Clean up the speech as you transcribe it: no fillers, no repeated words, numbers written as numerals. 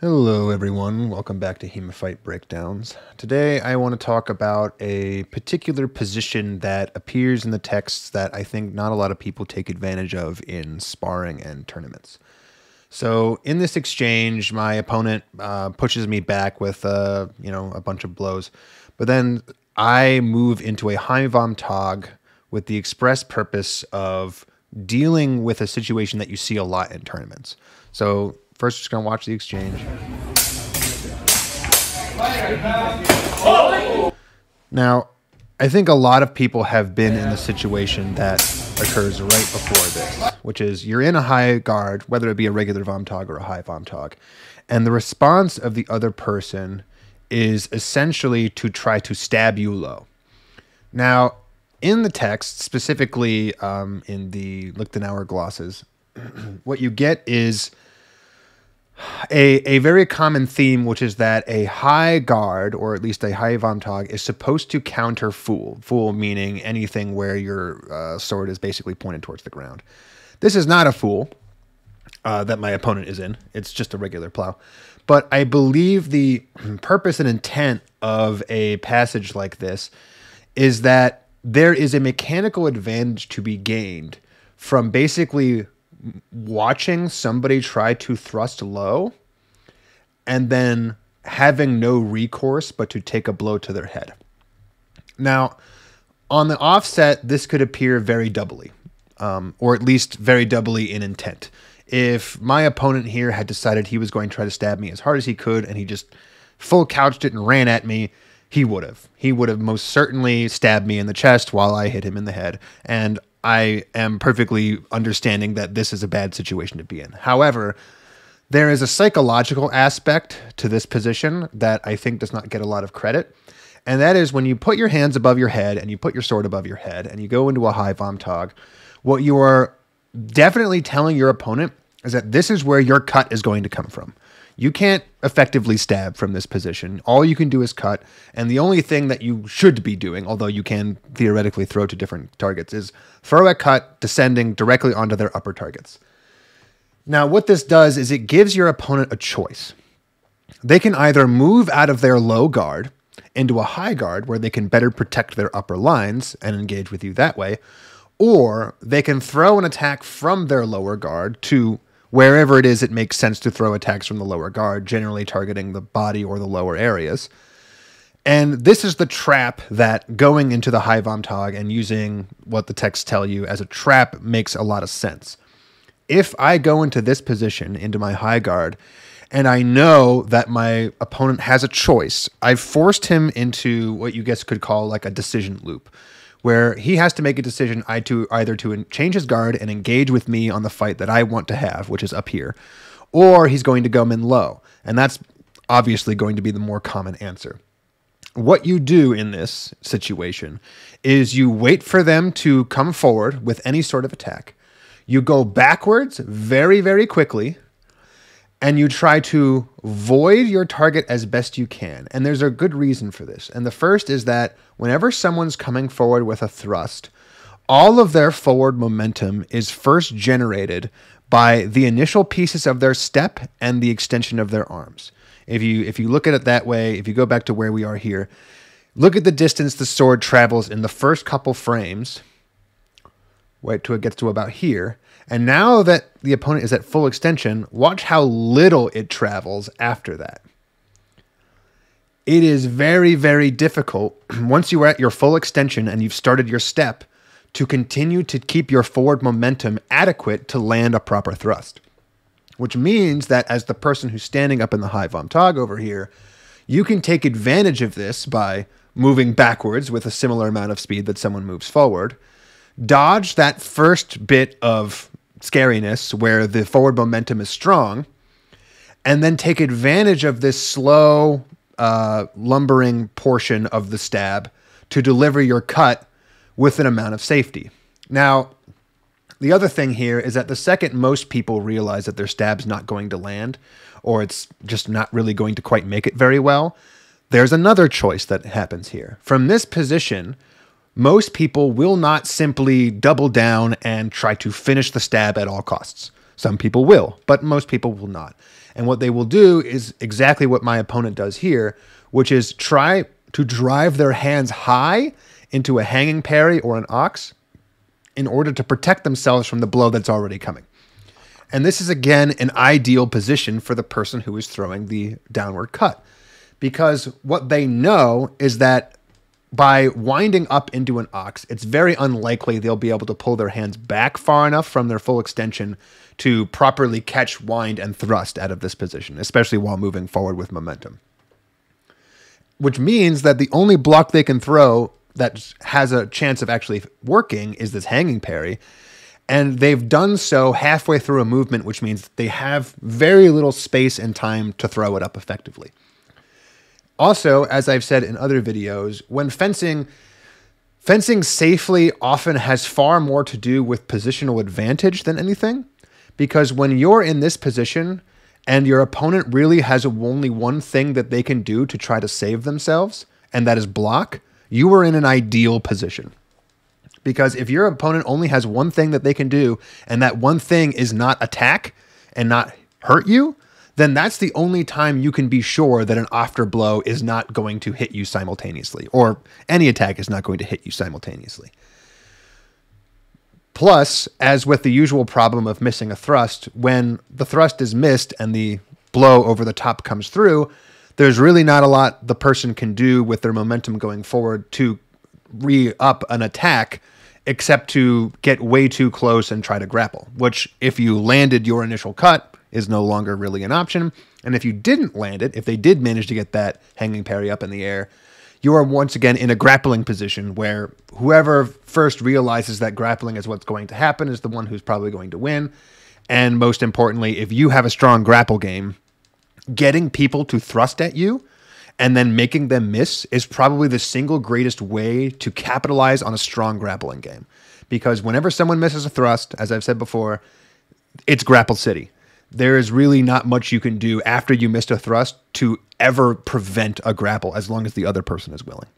Hello everyone, welcome back to HEMAFightBreakdowns. Today I want to talk about a particular position that appears in the texts that I think not a lot of people take advantage of in sparring and tournaments. So in this exchange, my opponent pushes me back with a bunch of blows, but then I move into a high vom tog with the express purpose of dealing with a situation that you see a lot in tournaments. So first, just gonna watch the exchange. Now, I think a lot of people have been in the situation that occurs right before this, which is you're in a high guard, whether it be a regular vom tog or a high vom tog, and the response of the other person is essentially to try to stab you low. Now, in the text, specifically in the Lichtenauer glosses, what you get is a very common theme, which is that a high guard, or at least a high vom tog, is supposed to counter fool. Fool meaning anything where your sword is basically pointed towards the ground. This is not a fool that my opponent is in. It's just a regular plow. But I believe the purpose and intent of a passage like this is that there is a mechanical advantage to be gained from basically watching somebody try to thrust low and then having no recourse but to take a blow to their head. Now, on the offset, this could appear very doubly, or at least very doubly in intent. If my opponent here had decided he was going to try to stab me as hard as he could and he just full couched it and ran at me, he would have. He would have most certainly stabbed me in the chest while I hit him in the head. And I am perfectly understanding that this is a bad situation to be in. However, there is a psychological aspect to this position that I think does not get a lot of credit. And that is when you put your hands above your head and you put your sword above your head and you go into a high vom tog, what you are definitely telling your opponent is that this is where your cut is going to come from. You can't effectively stab from this position. All you can do is cut. And the only thing that you should be doing, although you can theoretically throw to different targets, is throw a cut descending directly onto their upper targets. Now, what this does is it gives your opponent a choice. They can either move out of their low guard into a high guard where they can better protect their upper lines and engage with you that way, or they can throw an attack from their lower guard to wherever it is it makes sense to throw attacks from the lower guard, generally targeting the body or the lower areas. And this is the trap that going into the high vom tog and using what the texts tell you as a trap makes a lot of sense. If I go into this position, into my high guard, and I know that my opponent has a choice, I've forced him into what you guys could call like a decision loop, where he has to make a decision either to change his guard and engage with me on the fight that I want to have, which is up here, or he's going to go in low. And that's obviously going to be the more common answer. What you do in this situation is you wait for them to come forward with any sort of attack. You go backwards very, very quickly, and you try to void your target as best you can. And there's a good reason for this. And the first is that whenever someone's coming forward with a thrust, all of their forward momentum is first generated by the initial pieces of their step and the extension of their arms. If you look at it that way, if you go back to where we are here, look at the distance the sword travels in the first couple frames, wait till it gets to about here. And now that the opponent is at full extension, watch how little it travels after that. It is very, very difficult once you are at your full extension and you've started your step to continue to keep your forward momentum adequate to land a proper thrust. Which means that as the person who's standing up in the high vom tog over here, you can take advantage of this by moving backwards with a similar amount of speed that someone moves forward, dodge that first bit of scariness where the forward momentum is strong, and then take advantage of this slow, lumbering portion of the stab to deliver your cut with an amount of safety. Now, the other thing here is that the second most people realize that their stab's not going to land, or it's just not really going to quite make it very well, there's another choice that happens here. From this position, most people will not simply double down and try to finish the stab at all costs. Some people will, but most people will not. And what they will do is exactly what my opponent does here, which is try to drive their hands high into a hanging parry or an ox in order to protect themselves from the blow that's already coming. And this is, again, an ideal position for the person who is throwing the downward cut, because what they know is that by winding up into an ox, it's very unlikely they'll be able to pull their hands back far enough from their full extension to properly catch, wind, and thrust out of this position, especially while moving forward with momentum. Which means that the only block they can throw that has a chance of actually working is this hanging parry. And they've done so halfway through a movement, which means they have very little space and time to throw it up effectively. Also, as I've said in other videos, when fencing safely often has far more to do with positional advantage than anything, because when you're in this position and your opponent really has only one thing that they can do to try to save themselves, and that is block, you are in an ideal position. Because if your opponent only has one thing that they can do, and that one thing is not attack and not hurt you, then that's the only time you can be sure that an after blow is not going to hit you simultaneously, or any attack is not going to hit you simultaneously. Plus, as with the usual problem of missing a thrust, when the thrust is missed and the blow over the top comes through, there's really not a lot the person can do with their momentum going forward to re-up an attack, except to get way too close and try to grapple, which if you landed your initial cut is no longer really an option. And if you didn't land it, if they did manage to get that hanging parry up in the air, you are once again in a grappling position where whoever first realizes that grappling is what's going to happen is the one who's probably going to win. And most importantly, if you have a strong grapple game, getting people to thrust at you and then making them miss is probably the single greatest way to capitalize on a strong grappling game. Because whenever someone misses a thrust, as I've said before, it's grapple city. There is really not much you can do after you missed a thrust to ever prevent a grapple as long as the other person is willing.